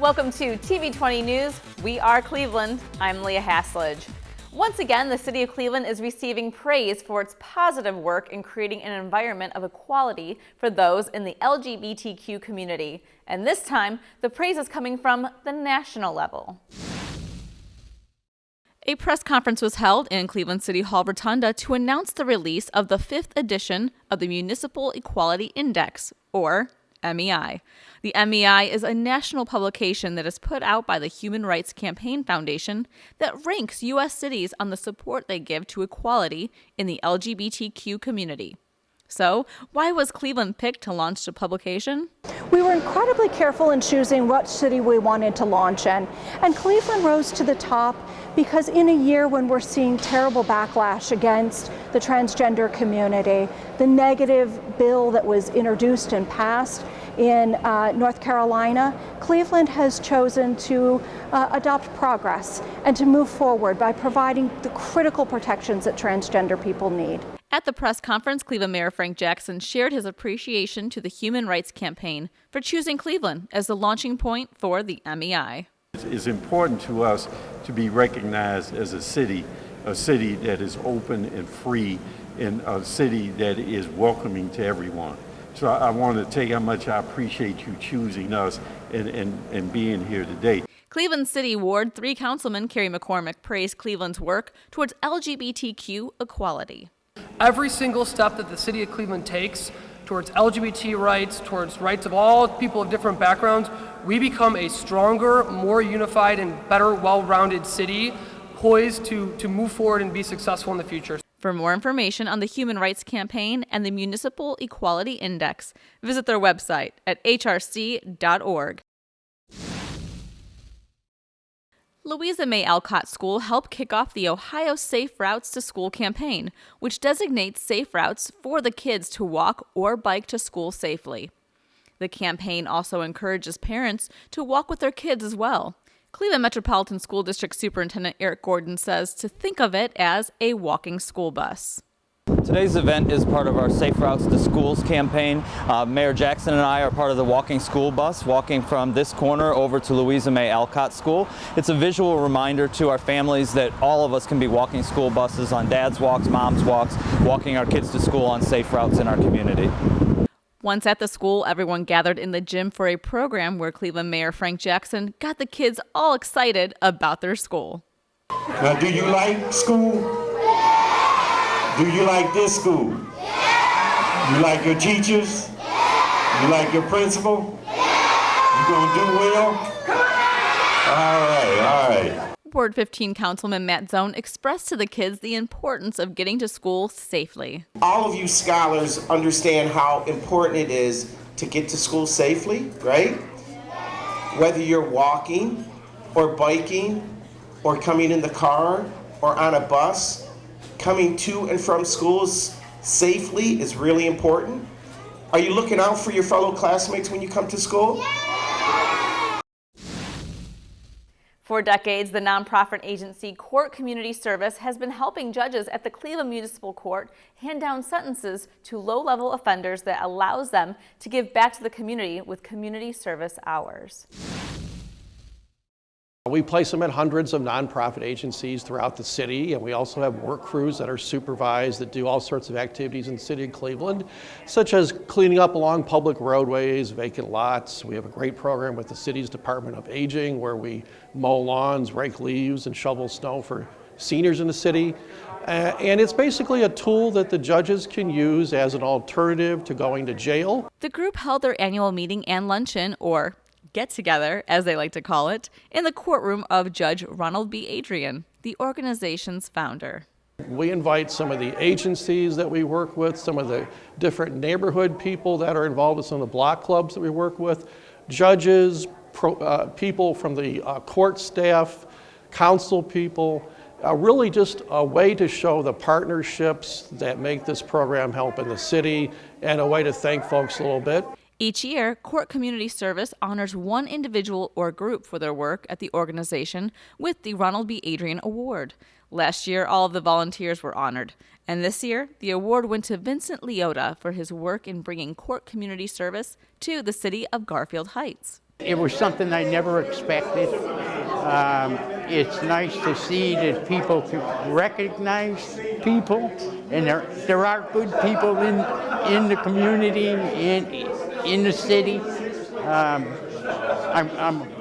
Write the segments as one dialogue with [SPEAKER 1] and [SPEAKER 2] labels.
[SPEAKER 1] Welcome to TV20 News. We are Cleveland. I'm Leah Haslage. Once again, the City of Cleveland is receiving praise for its positive work in creating an environment of equality for those in the LGBTQ community. And this time, the praise is coming from the national level. A press conference was held in Cleveland City Hall Rotunda to announce the release of the 5th edition of the Municipal Equality Index, or MEI. The MEI is a national publication that is put out by the Human Rights Campaign Foundation that ranks U.S. cities on the support they give to equality in the LGBTQ community. So, why was Cleveland picked to launch the publication?
[SPEAKER 2] We were incredibly careful in choosing what city we wanted to launch in, and Cleveland rose to the top because in a year when we're seeing terrible backlash against the transgender community, the negative bill that was introduced and passed in North Carolina, Cleveland has chosen to adopt progress and to move forward by providing the critical protections that transgender people need.
[SPEAKER 1] At the press conference, Cleveland Mayor Frank Jackson shared his appreciation to the Human Rights Campaign for choosing Cleveland as the launching point for the MEI.
[SPEAKER 3] It's important to us to be recognized as a city that is open and free, and a city that is welcoming to everyone. So I want to tell you how much I appreciate you choosing us and being here today.
[SPEAKER 1] Cleveland City Ward 3 Councilman Kerry McCormick praised Cleveland's work towards LGBTQ equality.
[SPEAKER 4] Every single step that the city of Cleveland takes towards LGBT rights, towards rights of all people of different backgrounds, we become a stronger, more unified, and better, well-rounded city poised to move forward and be successful in the future.
[SPEAKER 1] For more information on the Human Rights Campaign and the Municipal Equality Index, visit their website at hrc.org. Louisa May Alcott School helped kick off the Ohio Safe Routes to School campaign, which designates safe routes for the kids to walk or bike to school safely. The campaign also encourages parents to walk with their kids as well. Cleveland Metropolitan School District Superintendent Eric Gordon says to think of it as a walking school bus.
[SPEAKER 5] Today's event is part of our Safe Routes to Schools campaign. Mayor Jackson and I are part of the walking school bus, walking from this corner over to Louisa May Alcott School. It's a visual reminder to our families that all of us can be walking school buses on dad's walks, mom's walks, walking our kids to school on safe routes in our community.
[SPEAKER 1] Once at the school, everyone gathered in the gym for a program where Cleveland Mayor Frank Jackson got the kids all excited about their school.
[SPEAKER 6] Now, do you like school? Do you like this school? You like your teachers? You like your principal? You gonna do well? All right.
[SPEAKER 1] Ward 15 Councilman Matt Zone expressed to the kids the importance of getting to school safely.
[SPEAKER 7] All of you scholars understand how important it is to get to school safely, right? Whether you're walking or biking or coming in the car or on a bus, coming to and from schools safely is really important. Are you looking out for your fellow classmates when you come to school?
[SPEAKER 1] For decades, the nonprofit agency Court Community Service has been helping judges at the Cleveland Municipal Court hand down sentences to low-level offenders that allows them to give back to the community with community service hours.
[SPEAKER 8] We place them at hundreds of nonprofit agencies throughout the city, and we also have work crews that are supervised that do all sorts of activities in the city of Cleveland, such as cleaning up along public roadways, vacant lots. We have a great program with the city's Department of Aging where we mow lawns, rake leaves, and shovel snow for seniors in the city. And it's basically a tool that the judges can use as an alternative to going to jail.
[SPEAKER 1] The group held their annual meeting and luncheon, or get-together, as they like to call it, in the courtroom of Judge Ronald B. Adrian, the organization's founder.
[SPEAKER 8] We invite some of the agencies that we work with, some of the different neighborhood people that are involved with some of the block clubs that we work with, judges, people from the court staff, council people, really just a way to show the partnerships that make this program help in the city and a way to thank folks a little bit.
[SPEAKER 1] Each year, Court Community Service honors one individual or group for their work at the organization with the Ronald B. Adrian Award. Last year, all of the volunteers were honored. And this year, the award went to Vincent Leota for his work in bringing court community service to the city of Garfield Heights.
[SPEAKER 9] It was something I never expected. It's nice to see that people can recognize people, and there are good people in the community, in the city. I'm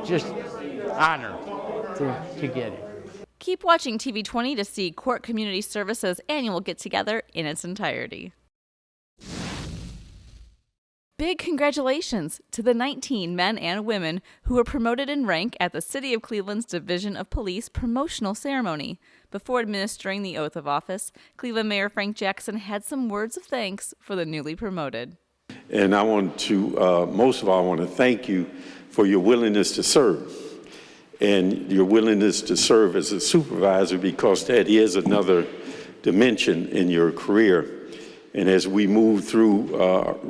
[SPEAKER 9] just honored to get it.
[SPEAKER 1] Keep watching TV20 to see Court Community Services annual get-together in its entirety. Big congratulations to the 19 men and women who were promoted in rank at the City of Cleveland's Division of Police promotional ceremony. Before administering the oath of office, Cleveland Mayor Frank Jackson had some words of thanks for the newly promoted.
[SPEAKER 3] And I want to, most of all, I want to thank you for your willingness to serve and your willingness to serve as a supervisor, because that is another dimension in your career. And as we move through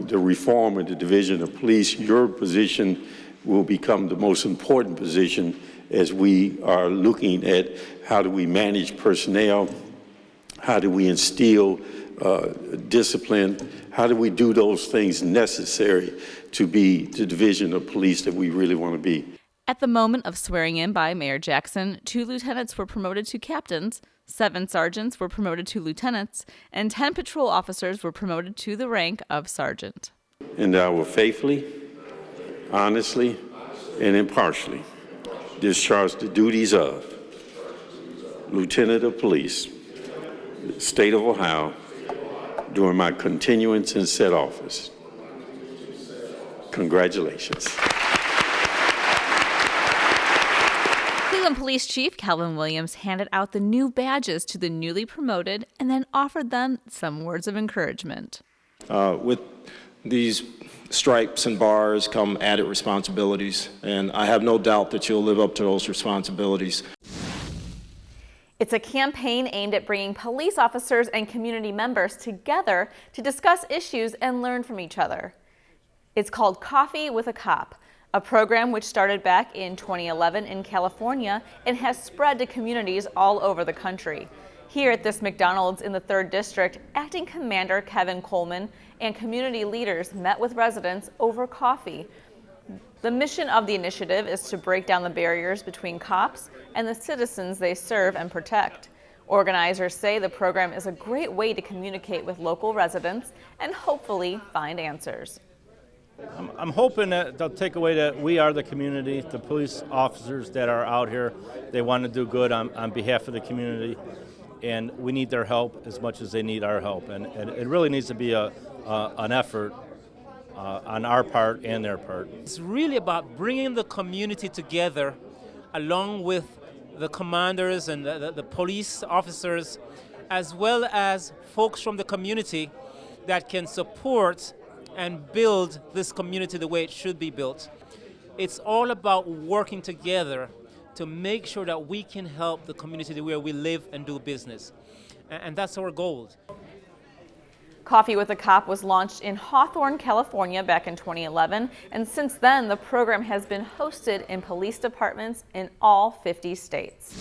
[SPEAKER 3] the reform of the Division of Police, your position will become the most important position as we are looking at how do we manage personnel, how do we instill discipline, how do we do those things necessary to be the Division of Police that we really want to be.
[SPEAKER 1] At the moment of swearing in by Mayor Jackson, 2 lieutenants were promoted to captains, 7 sergeants were promoted to lieutenants, and 10 patrol officers were promoted to the rank of sergeant.
[SPEAKER 3] And I will faithfully, honestly, and impartially discharge the duties of Lieutenant of Police, State of Ohio, during my continuance in said office. Congratulations.
[SPEAKER 1] Cleveland Police Chief Calvin Williams handed out the new badges to the newly promoted and then offered them some words of encouragement.
[SPEAKER 10] With these stripes and bars come added responsibilities, and I have no doubt that you'll live up to those responsibilities.
[SPEAKER 1] It's a campaign aimed at bringing police officers and community members together to discuss issues and learn from each other. It's called Coffee with a Cop, a program which started back in 2011 in California and has spread to communities all over the country. Here at this McDonald's in the 3rd District, Acting Commander Kevin Coleman and community leaders met with residents over coffee. The mission of the initiative is to break down the barriers between cops and the citizens they serve and protect. Organizers say the program is a great way to communicate with local residents and hopefully find answers.
[SPEAKER 11] I'm hoping that they'll take away that we are the community, the police officers that are out here. They want to do good on behalf of the community, and we need their help as much as they need our help. And it really needs to be an effort on our part and their part.
[SPEAKER 12] It's really about bringing the community together along with the commanders and the police officers, as well as folks from the community that can support and build this community the way it should be built. It's all about working together to make sure that we can help the community where we live and do business. And that's our goal.
[SPEAKER 1] Coffee with a Cop was launched in Hawthorne, California back in 2011, and since then the program has been hosted in police departments in all 50 states.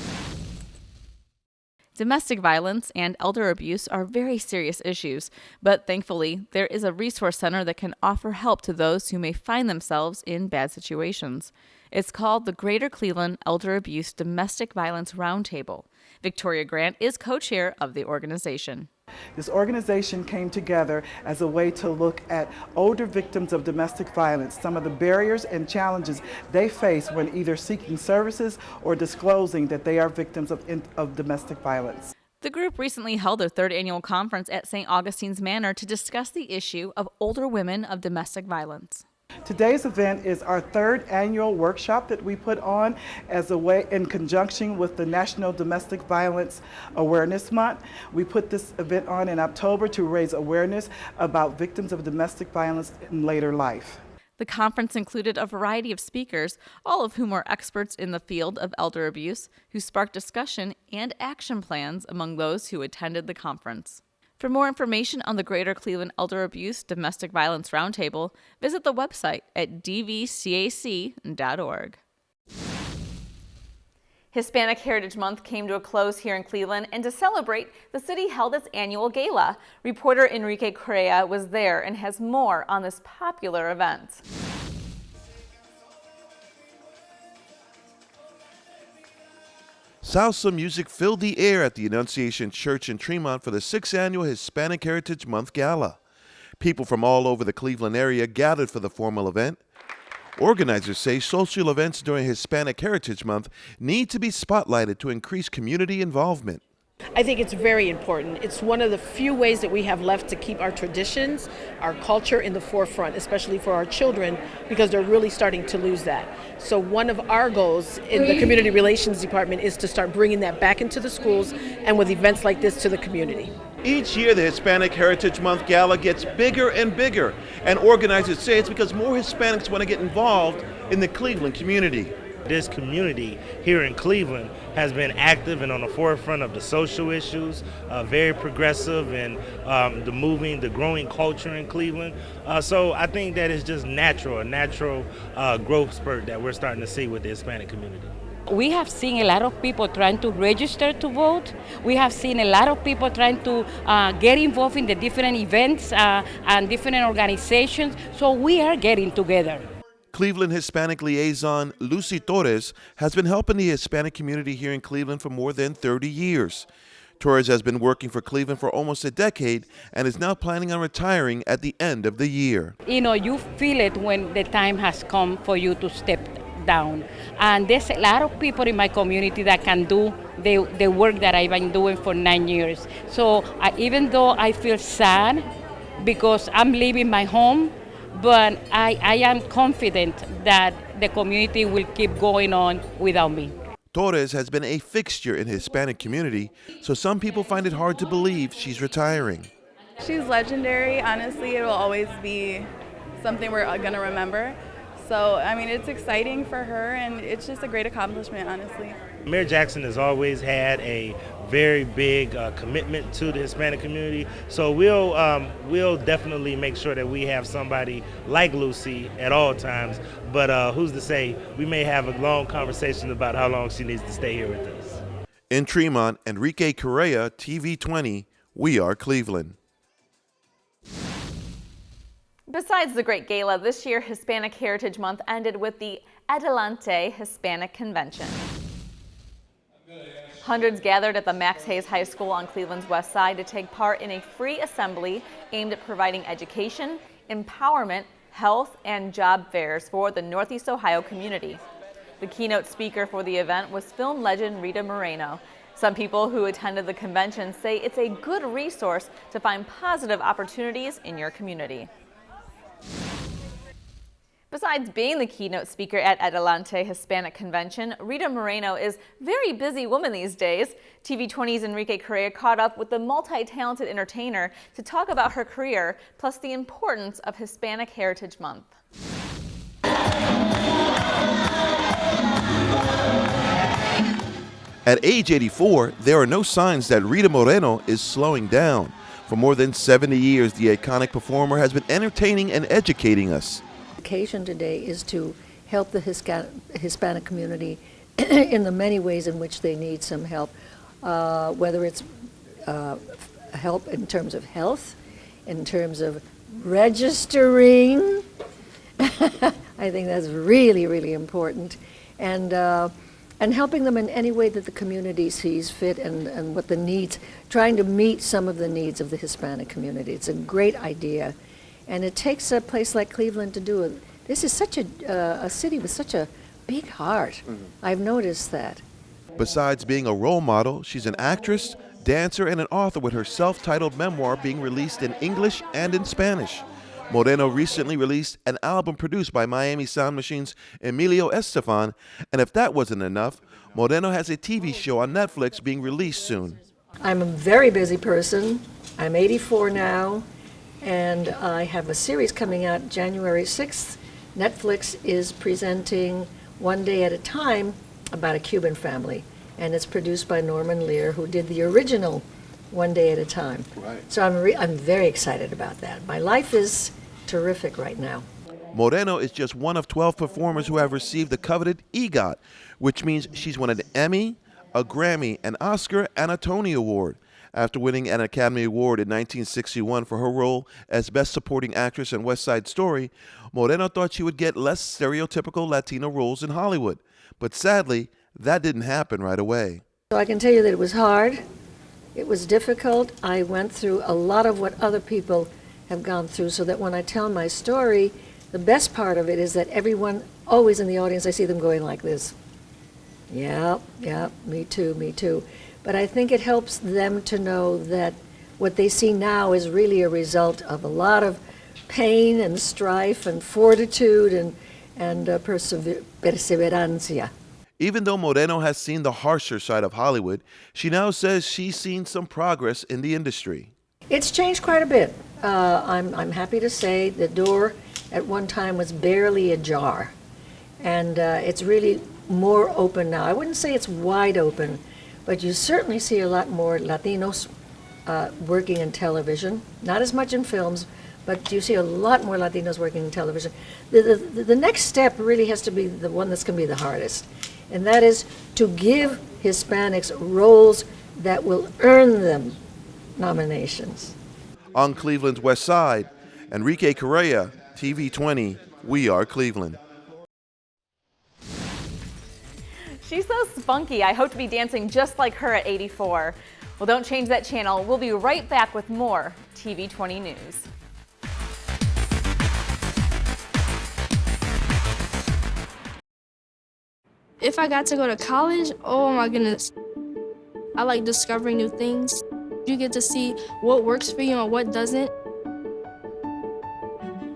[SPEAKER 1] Domestic violence and elder abuse are very serious issues, but thankfully there is a resource center that can offer help to those who may find themselves in bad situations. It's called the Greater Cleveland Elder Abuse Domestic Violence Roundtable. Victoria Grant is co-chair of the organization.
[SPEAKER 13] This organization came together as a way to look at older victims of domestic violence, some of the barriers and challenges they face when either seeking services or disclosing that they are victims of domestic violence.
[SPEAKER 1] The group recently held their 3rd annual conference at St. Augustine's Manor to discuss the issue of older women of domestic violence.
[SPEAKER 13] Today's event is our 3rd annual workshop that we put on as a way in conjunction with the National Domestic Violence Awareness Month. We put this event on in October to raise awareness about victims of domestic violence in later life.
[SPEAKER 1] The conference included a variety of speakers, all of whom are experts in the field of elder abuse, who sparked discussion and action plans among those who attended the conference. For more information on the Greater Cleveland Elder Abuse Domestic Violence Roundtable, visit the website at dvcac.org. Hispanic Heritage Month came to a close here in Cleveland, and to celebrate, the city held its annual gala. Reporter Enrique Correa was there and has more on this popular event.
[SPEAKER 14] Salsa music filled the air at the Annunciation Church in Tremont for the 6th annual Hispanic Heritage Month Gala. People from all over the Cleveland area gathered for the formal event. Organizers say social events during Hispanic Heritage Month need to be spotlighted to increase community involvement.
[SPEAKER 15] I think it's very important. It's one of the few ways that we have left to keep our traditions, our culture in the forefront, especially for our children, because they're really starting to lose that. So one of our goals in the Community Relations Department is to start bringing that back into the schools and with events like this to the community.
[SPEAKER 14] Each year, the Hispanic Heritage Month Gala gets bigger and bigger, and organizers say it's because more Hispanics want to get involved in the Cleveland community.
[SPEAKER 16] This community here in Cleveland has been active and on the forefront of the social issues, very progressive in the growing culture in Cleveland. So I think that it's just a natural growth spurt that we're starting to see with the Hispanic community.
[SPEAKER 17] We have seen a lot of people trying to register to vote. We have seen a lot of people trying to get involved in the different events and different organizations. So we are getting together.
[SPEAKER 14] Cleveland Hispanic liaison Lucy Torres has been helping the Hispanic community here in Cleveland for more than 30 years. Torres has been working for Cleveland for almost a decade and is now planning on retiring at the end of the year.
[SPEAKER 17] You know, you feel it when the time has come for you to step down. And there's a lot of people in my community that can do the work that I've been doing for 9 years. So even though I feel sad because I'm leaving my home, but I am confident that the community will keep going on without me.
[SPEAKER 14] Torres has been a fixture in the Hispanic community, so some people find it hard to believe she's retiring.
[SPEAKER 18] She's legendary. Honestly, it will always be something we're going to remember. So, I mean, it's exciting for her, and it's just a great accomplishment, honestly.
[SPEAKER 16] Mayor Jackson has always had a very big commitment to the Hispanic community, so we'll definitely make sure that we have somebody like Lucy at all times, but who's to say, we may have a long conversation about how long she needs to stay here with us.
[SPEAKER 14] In Tremont, Enrique Correa, TV20, We Are Cleveland.
[SPEAKER 1] Besides the Great Gala, this year Hispanic Heritage Month ended with the Elante Hispanic Convention. Hundreds gathered at the Max Hayes High School on Cleveland's west side to take part in a free assembly aimed at providing education, empowerment, health, and job fairs for the Northeast Ohio community. The keynote speaker for the event was film legend Rita Moreno. Some people who attended the convention say it's a good resource to find positive opportunities in your community. Besides being the keynote speaker at Elante Hispanic Convention, Rita Moreno is a very busy woman these days. TV20's Enrique Correa caught up with the multi-talented entertainer to talk about her career, plus the importance of Hispanic Heritage Month.
[SPEAKER 14] At age 84, there are no signs that Rita Moreno is slowing down. For more than 70 years, the iconic performer has been entertaining and educating us.
[SPEAKER 19] The occasion today is to help the Hispanic community in the many ways in which they need some help, whether it's help in terms of health, in terms of registering. I think that's really, really important. And helping them in any way that the community sees fit and what the needs, trying to meet some of the needs of the Hispanic community. It's a great idea. And it takes a place like Cleveland to do it. This is such a city with such a big heart. I've noticed that.
[SPEAKER 14] Besides being a role model, she's an actress, dancer, and an author with her self-titled memoir being released in English and in Spanish. Moreno recently released an album produced by Miami Sound Machine's Emilio Estefan, and if that wasn't enough, Moreno has a TV show on Netflix being released soon.
[SPEAKER 19] I'm a very busy person. I'm 84 now, and I have a series coming out January 6th. Netflix is presenting One Day at a Time about a Cuban family, and it's produced by Norman Lear, who did the original One Day at a Time.
[SPEAKER 14] Right.
[SPEAKER 19] So I'm very excited about that. My life is terrific right now.
[SPEAKER 14] Moreno is just one of 12 performers who have received the coveted EGOT, which means she's won an Emmy, a Grammy, an Oscar, and a Tony Award. After winning an Academy Award in 1961 for her role as Best Supporting Actress in West Side Story, Moreno thought she would get less stereotypical Latino roles in Hollywood. But sadly, that didn't happen right away.
[SPEAKER 19] So I can tell you that it was hard, it was difficult. I went through a lot of what other people have gone through, so that when I tell my story, the best part of it is that everyone, always in the audience, I see them going like this. Yeah, me too, me too. But I think it helps them to know that what they see now is really a result of a lot of pain and strife and fortitude and perseverancia.
[SPEAKER 14] Even though Moreno has seen the harsher side of Hollywood, she now says she's seen some progress in the industry.
[SPEAKER 19] It's changed quite a bit. I'm happy to say the door at one time was barely ajar, and it's really more open now. I wouldn't say it's wide open, but you certainly see a lot more Latinos working in television. Not as much in films, but you see a lot more Latinos working in television. The next step really has to be the one that's going to be the hardest, and that is to give Hispanics roles that will earn them nominations.
[SPEAKER 14] On Cleveland's West Side, Enrique Correa, TV20, We Are Cleveland.
[SPEAKER 1] She's so spunky. I hope to be dancing just like her at 84. Well, don't change that channel. We'll be right back with more TV20 News.
[SPEAKER 20] If I got to go to college, oh my goodness. I like discovering new things. You get to see what works for you and what doesn't.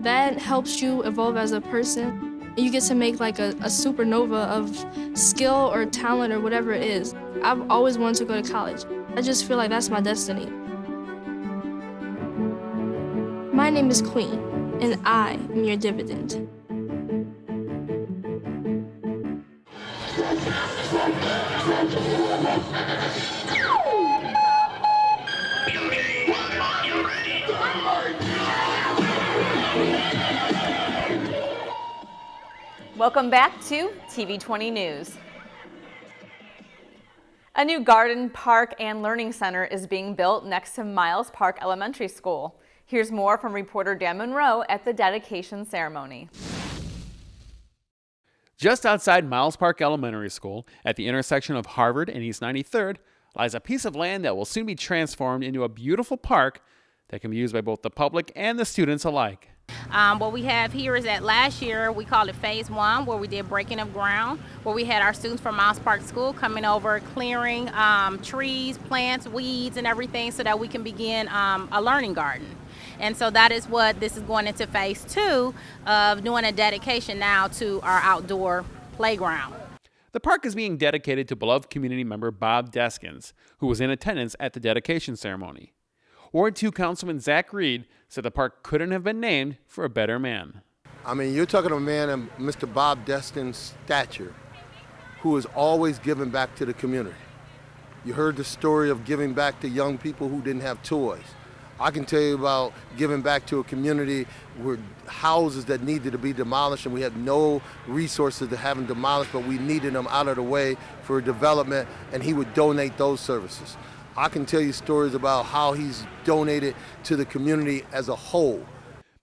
[SPEAKER 20] That helps you evolve as a person. You get to make like a supernova of skill or talent or whatever it is. I've always wanted to go to college. I just feel like that's my destiny. My name is Queen, and I am your dividend.
[SPEAKER 1] Welcome back to TV20 News. A new garden, park, and learning center is being built next to Miles Park Elementary School. Here's more from reporter Dan Monroe at the dedication ceremony.
[SPEAKER 21] Just outside Miles Park Elementary School, at the intersection of Harvard and East 93rd, lies a piece of land that will soon be transformed into a beautiful park that can be used by both the public and the students alike.
[SPEAKER 22] What we have here is that last year we called it Phase 1, where we did breaking of ground, where we had our students from Miles Park School coming over, clearing trees, plants, weeds, and everything so that we can begin a learning garden. And so that is what this is going into Phase 2 of doing a dedication now to our outdoor playground.
[SPEAKER 21] The park is being dedicated to beloved community member Bob Deskins, who was in attendance at the dedication ceremony. Ward 2 Councilman Zach Reed said the park couldn't have been named for a better man.
[SPEAKER 23] I mean, you're talking to a man of Mr. Bob Destin's stature, who is always giving back to the community. You heard the story of giving back to young people who didn't have toys. I can tell you about giving back to a community where houses that needed to be demolished and we had no resources to have them demolished, but we needed them out of the way for development, and he would donate those services. I can tell you stories about how he's donated to the community as a whole.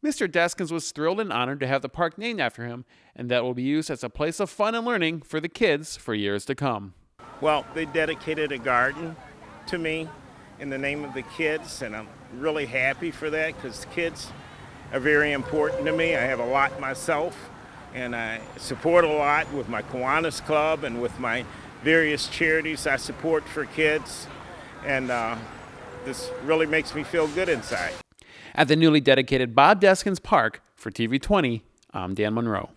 [SPEAKER 21] Mr. Deskins was thrilled and honored to have the park named after him, and that will be used as a place of fun and learning for the kids for years to come.
[SPEAKER 24] Well, they dedicated a garden to me in the name of the kids, and I'm really happy for that because kids are very important to me. I have a lot myself, and I support a lot with my Kiwanis Club and with my various charities I support for kids. And this really makes me feel good inside.
[SPEAKER 21] At the newly dedicated Bob Deskins Park for TV20, I'm Dan Monroe.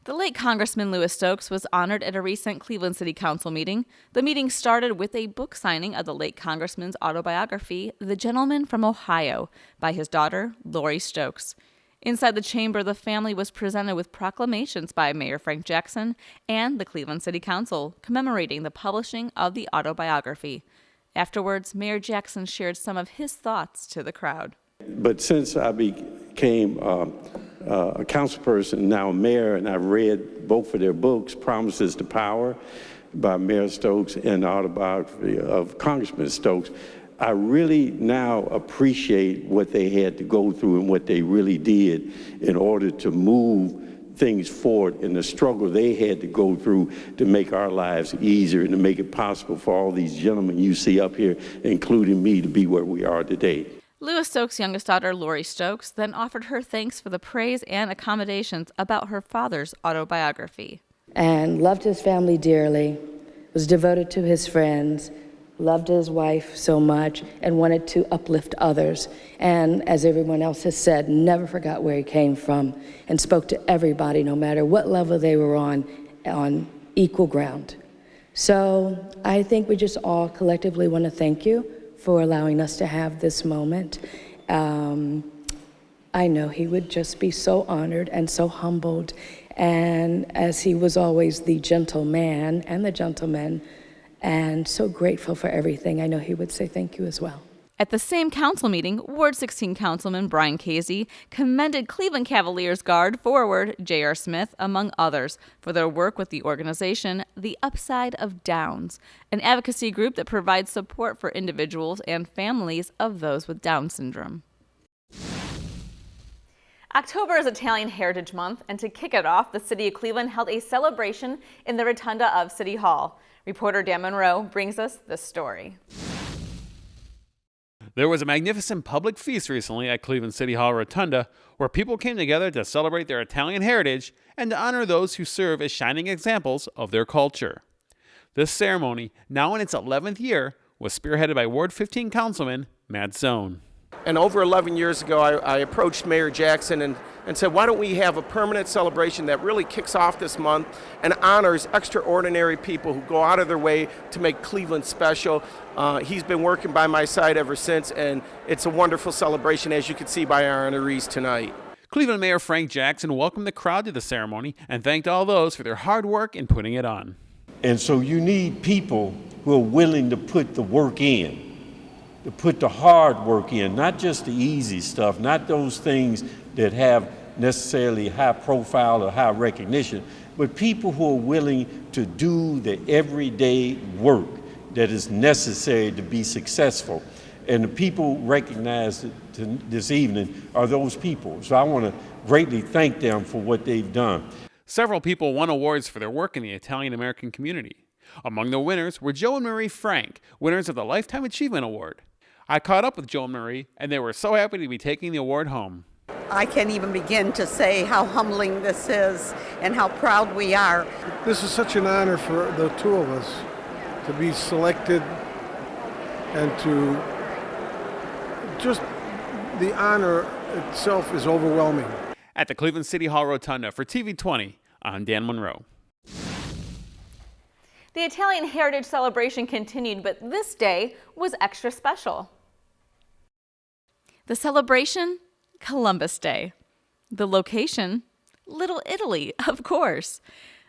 [SPEAKER 1] The late Congressman Louis Stokes was honored at a recent Cleveland City Council meeting. The meeting started with a book signing of the late Congressman's autobiography, The Gentleman from Ohio, by his daughter, Lori Stokes. Inside the chamber, the family was presented with proclamations by Mayor Frank Jackson and the Cleveland City Council commemorating the publishing of the autobiography. Afterwards, Mayor Jackson shared some of his thoughts to the crowd.
[SPEAKER 3] But since I became a councilperson, now mayor, and I've read both of their books, Promises to Power by Mayor Stokes and the autobiography of Congressman Stokes, I really now appreciate what they had to go through and what they really did in order to move things forward and the struggle they had to go through to make our lives easier and to make it possible for all these gentlemen you see up here, including me, to be where we are today.
[SPEAKER 1] Lewis Stokes' youngest daughter, Lori Stokes, then offered her thanks for the praise and accommodations about her father's autobiography.
[SPEAKER 2] And loved his family dearly, was devoted to his friends, loved his wife so much, and wanted to uplift others. And as everyone else has said, never forgot where he came from and spoke to everybody, no matter what level they were on equal ground. So I think we just all collectively want to thank you for allowing us to have this moment. I know he would just be so honored and so humbled. And as he was always the gentleman and the gentleman, and so grateful for everything, I know he would say thank you as well.
[SPEAKER 1] At the same council meeting, Ward 16 Councilman Brian Casey commended Cleveland Cavaliers guard forward J.R. Smith, among others, for their work with the organization The Upside of Downs, an advocacy group that provides support for individuals and families of those with Down syndrome. October is Italian Heritage Month, and to kick it off, the City of Cleveland held a celebration in the Rotunda of City Hall. Reporter Dan Monroe brings us this story.
[SPEAKER 21] There was a magnificent public feast recently at Cleveland City Hall Rotunda where people came together to celebrate their Italian heritage and to honor those who serve as shining examples of their culture. This ceremony, now in its 11th year, was spearheaded by Ward 15 Councilman Matt Zone.
[SPEAKER 7] And over 11 years ago, I approached Mayor Jackson and said, why don't we have a permanent celebration that really kicks off this month and honors extraordinary people who go out of their way to make Cleveland special. He's been working by my side ever since, and it's a wonderful celebration, as you can see by our honorees tonight.
[SPEAKER 21] Cleveland Mayor Frank Jackson welcomed the crowd to the ceremony and thanked all those for their hard work in putting it on.
[SPEAKER 3] And so you need people who are willing to put the work in, to put the hard work in, not just the easy stuff, not those things that have necessarily high profile or high recognition, but people who are willing to do the everyday work that is necessary to be successful. And the people recognized this evening are those people. So I want to greatly thank them for what they've done.
[SPEAKER 21] Several people won awards for their work in the Italian-American community. Among the winners were Joe and Marie Frank, winners of the Lifetime Achievement Award. I caught up with Joe and Marie, and they were so happy to be taking the award home.
[SPEAKER 4] I can't even begin to say how humbling this is and how proud we are.
[SPEAKER 5] This is such an honor for the two of us to be selected and to just the honor itself is overwhelming.
[SPEAKER 21] At the Cleveland City Hall Rotunda for TV20, I'm Dan Monroe.
[SPEAKER 1] The Italian Heritage Celebration continued, but this day was extra special. The celebration? Columbus Day. The location? Little Italy, of course.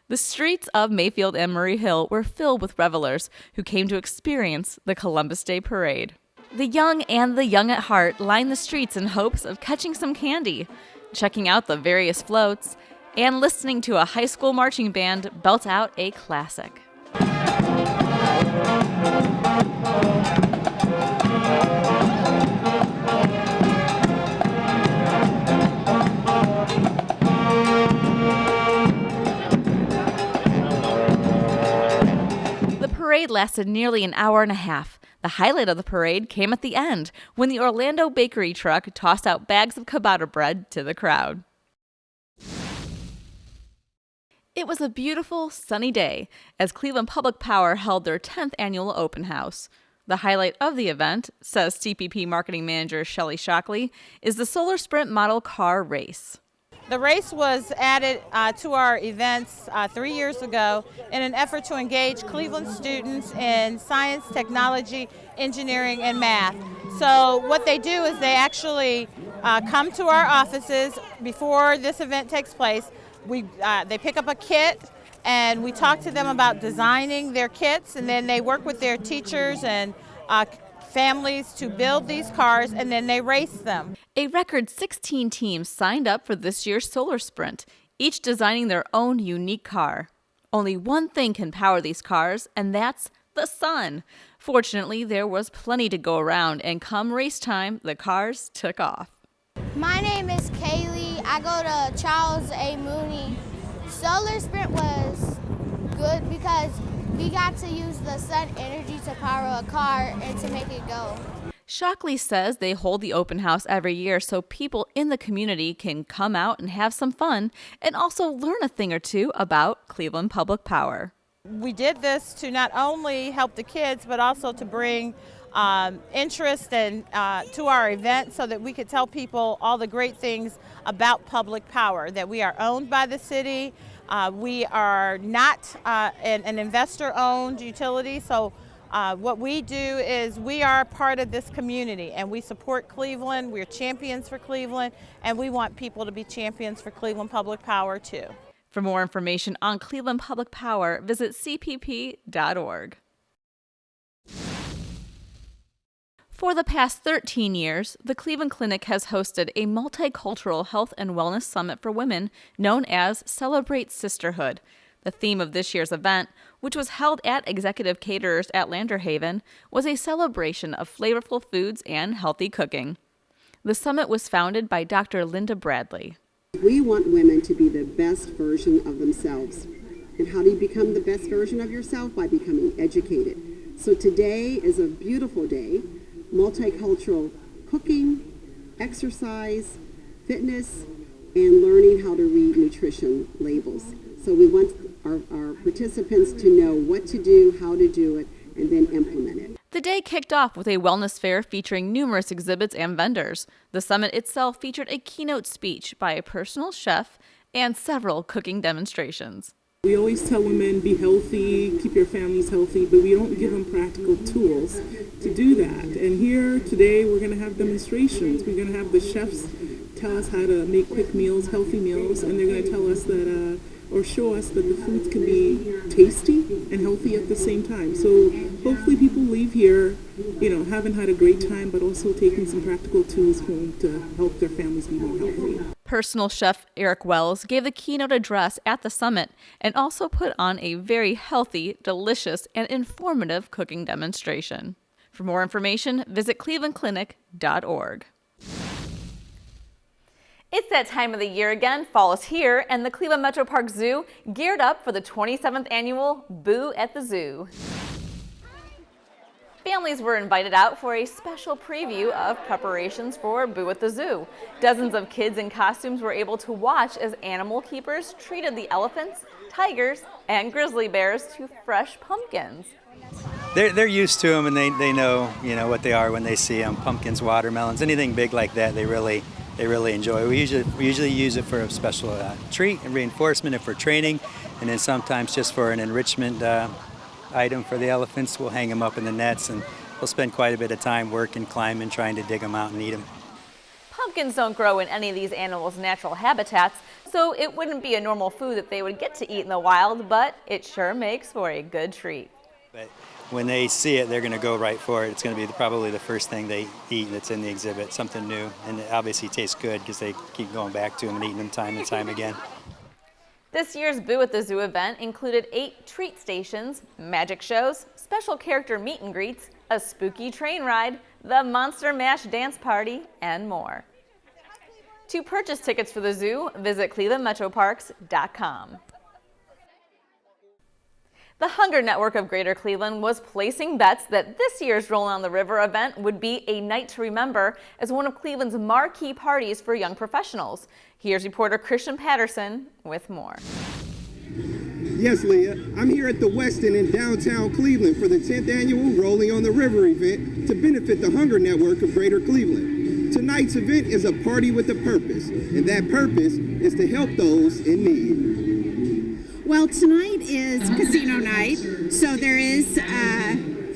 [SPEAKER 1] The streets of Mayfield and Murray Hill were filled with revelers who came to experience the Columbus Day Parade. The young and the young at heart lined the streets in hopes of catching some candy, checking out the various floats, and listening to a high school marching band belt out a classic. The parade lasted nearly an hour and a half. The highlight of the parade came at the end, when the Orlando bakery truck tossed out bags of ciabatta bread to the crowd. It was a beautiful, sunny day as Cleveland Public Power held their 10th annual open house. The highlight of the event, says CPP Marketing Manager Shelly Shockley, is the Solar Sprint model car race.
[SPEAKER 6] The race was added to our events 3 years ago in an effort to engage Cleveland students in science, technology, engineering, and math. So what they do is they actually come to our offices before this event takes place. They pick up a kit and we talk to them about designing their kits, and then they work with their teachers and families to build these cars, and then they race them.
[SPEAKER 1] A record 16 teams signed up for this year's Solar Sprint, each designing their own unique car. Only one thing can power these cars, and that's the sun. Fortunately, there was plenty to go around, and come race time, the cars took off.
[SPEAKER 25] My name is Kaylee.
[SPEAKER 8] I go to Charles A. Mooney. Solar Sprint was good because we got to use the sun energy to power a car and to make it go.
[SPEAKER 1] Shockley says they hold the open house every year so people in the community can come out and have some fun and also learn a thing or two about Cleveland Public Power.
[SPEAKER 6] We did this to not only help the kids, but also to bring interest and to our event so that we could tell people all the great things about public power, that we are owned by the city. We are not an investor-owned utility, so what we do is we are part of this community and we support Cleveland. We're champions for Cleveland, and we want people to be champions for Cleveland Public Power too.
[SPEAKER 1] For more information on Cleveland Public Power, visit cpp.org. For the past 13 years, the Cleveland Clinic has hosted a multicultural health and wellness summit for women known as Celebrate Sisterhood. The theme of this year's event, which was held at Executive Caterers at Landerhaven, was a celebration of flavorful foods and healthy cooking. The summit was founded by Dr. Linda Bradley.
[SPEAKER 9] We want women to be the best version of themselves. And how do you become the best version of yourself? By becoming educated. So today is a beautiful day. Multicultural cooking, exercise, fitness, and learning how to read nutrition labels. So we want our participants to know what to do, how to do it, and then implement it.
[SPEAKER 1] The day kicked off with a wellness fair featuring numerous exhibits and vendors. The summit itself featured a keynote speech by a personal chef and several cooking demonstrations.
[SPEAKER 10] We always tell women, be healthy, keep your families healthy, but we don't give them practical tools to do that. And here today we're going to have demonstrations. We're going to have the chefs tell us how to make quick meals, healthy meals, and they're going to tell us that or show us that the foods can be tasty and healthy at the same time. So hopefully people leave here, having had a great time, but also taking some practical tools home to help their families be more healthy.
[SPEAKER 1] Personal chef Eric Wells gave the keynote address at the summit and also put on a very healthy, delicious, and informative cooking demonstration. For more information, visit clevelandclinic.org. It's that time of the year again. Fall is here, and the Cleveland Metro Park Zoo geared up for the 27th annual Boo at the Zoo. Families were invited out for a special preview of preparations for Boo at the Zoo. Dozens of kids in costumes were able to watch as animal keepers treated the elephants, tigers, and grizzly bears to fresh pumpkins.
[SPEAKER 11] They're used to them, and they know what they are when they see them. Pumpkins, watermelons, anything big like that, they really enjoy. We usually use it for a special treat and reinforcement and for training, and then sometimes just for an enrichment item for the elephants. We'll hang them up in the nets, and we'll spend quite a bit of time working, climbing, trying to dig them out and eat them.
[SPEAKER 1] Pumpkins don't grow in any of these animals' natural habitats, so it wouldn't be a normal food that they would get to eat in the wild, but it sure makes for a good treat.
[SPEAKER 11] But when they see it, they're going to go right for it. It's going to be probably the first thing they eat that's in the exhibit, something new. And it obviously tastes good because they keep going back to them and eating them time and time again.
[SPEAKER 1] This year's Boo at the Zoo event included 8 treat stations, magic shows, special character meet and greets, a spooky train ride, the Monster Mash dance party, and more. To purchase tickets for the zoo, visit clevelandmetroparks.com. The Hunger Network of Greater Cleveland was placing bets that this year's Rollin' on the River event would be a night to remember as one of Cleveland's marquee parties for young professionals. Here's reporter Christian Patterson with more.
[SPEAKER 25] Yes, Leah, I'm here at the Westin in downtown Cleveland for the 10th annual Rolling on the River event to benefit the Hunger Network of Greater Cleveland. Tonight's event is a party with a purpose, and that purpose is to help those in need.
[SPEAKER 26] Well, tonight is casino night, so there is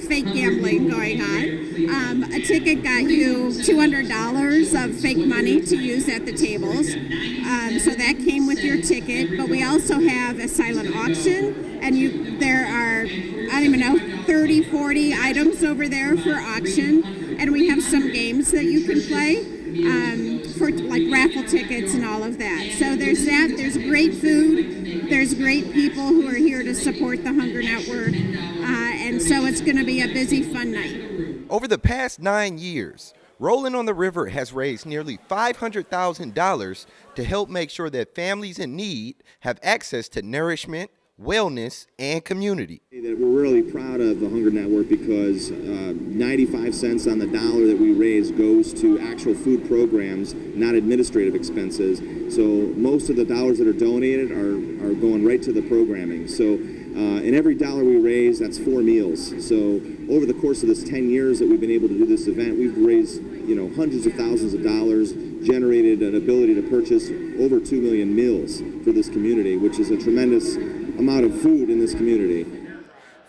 [SPEAKER 26] fake gambling going on. A ticket got you $200 of fake money to use at the tables, so that came with your ticket. But we also have a silent auction, and there are, I don't even know, 30, 40 items over there for auction, and we have some games that you can play. For like raffle tickets and all of that. So there's that, there's great food, there's great people who are here to support the Hunger Network, and so it's going to be a busy, fun night.
[SPEAKER 27] Over the past 9 years,
[SPEAKER 12] Rolling on the River has raised nearly $500,000 to help make sure that families in need have access to nourishment, wellness, and community.
[SPEAKER 13] That we're really proud of the Hunger Network because 95 cents on the dollar that we raise goes to actual food programs, not administrative expenses. So most of the dollars that are donated are going right to the programming. So in every dollar we raise, that's 4 meals. So over the course of this 10 years that we've been able to do this event, we've raised hundreds of thousands of dollars, generated an ability to purchase over 2 million meals for this community, which is a tremendous amount of food in this community.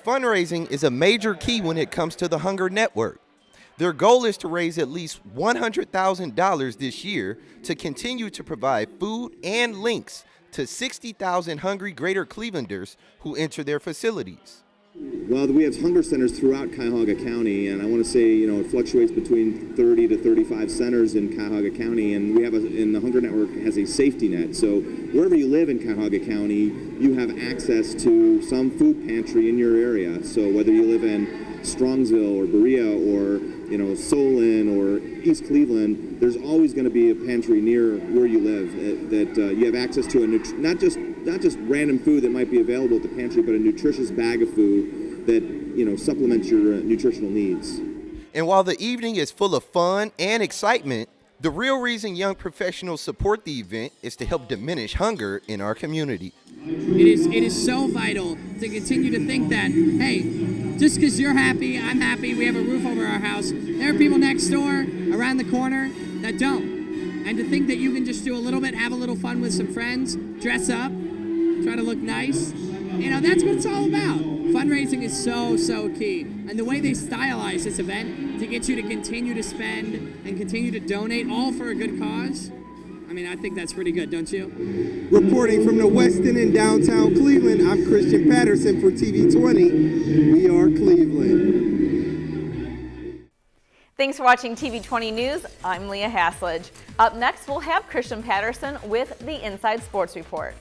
[SPEAKER 12] Fundraising is a major key when it comes to the Hunger Network. Their goal is to raise at least $100,000 this year to continue to provide food and links to 60,000 hungry Greater Clevelanders who enter their facilities.
[SPEAKER 13] Well, we have hunger centers throughout Cuyahoga County, and I want to say, it fluctuates between 30 to 35 centers in Cuyahoga County, and the Hunger Network has a safety net. So wherever you live in Cuyahoga County, you have access to some food pantry in your area. So whether you live in Strongsville or Berea or Solon or East Cleveland, there's always going to be a pantry near where you live that you have access to, not just random food that might be available at the pantry, but a nutritious bag of food that supplements your nutritional needs.
[SPEAKER 12] And while the evening is full of fun and excitement, the real reason young professionals support the event is to help diminish hunger in our community.
[SPEAKER 15] It is so vital to continue to think that, hey, just because you're happy, I'm happy, we have a roof over our house, there are people next door, around the corner, that don't. And to think that you can just do a little bit, have a little fun with some friends, dress up, try to look nice, that's what it's all about. Fundraising is so key. And the way they stylize this event to get you to continue to spend and continue to donate, all for a good cause, I think that's pretty good, don't you?
[SPEAKER 25] Reporting from the Westin in downtown Cleveland, I'm Christian Patterson for TV20. We are Cleveland.
[SPEAKER 1] Thanks for watching TV20 News. I'm Leah Haslage. Up next, we'll have Christian Patterson with the Inside Sports Report.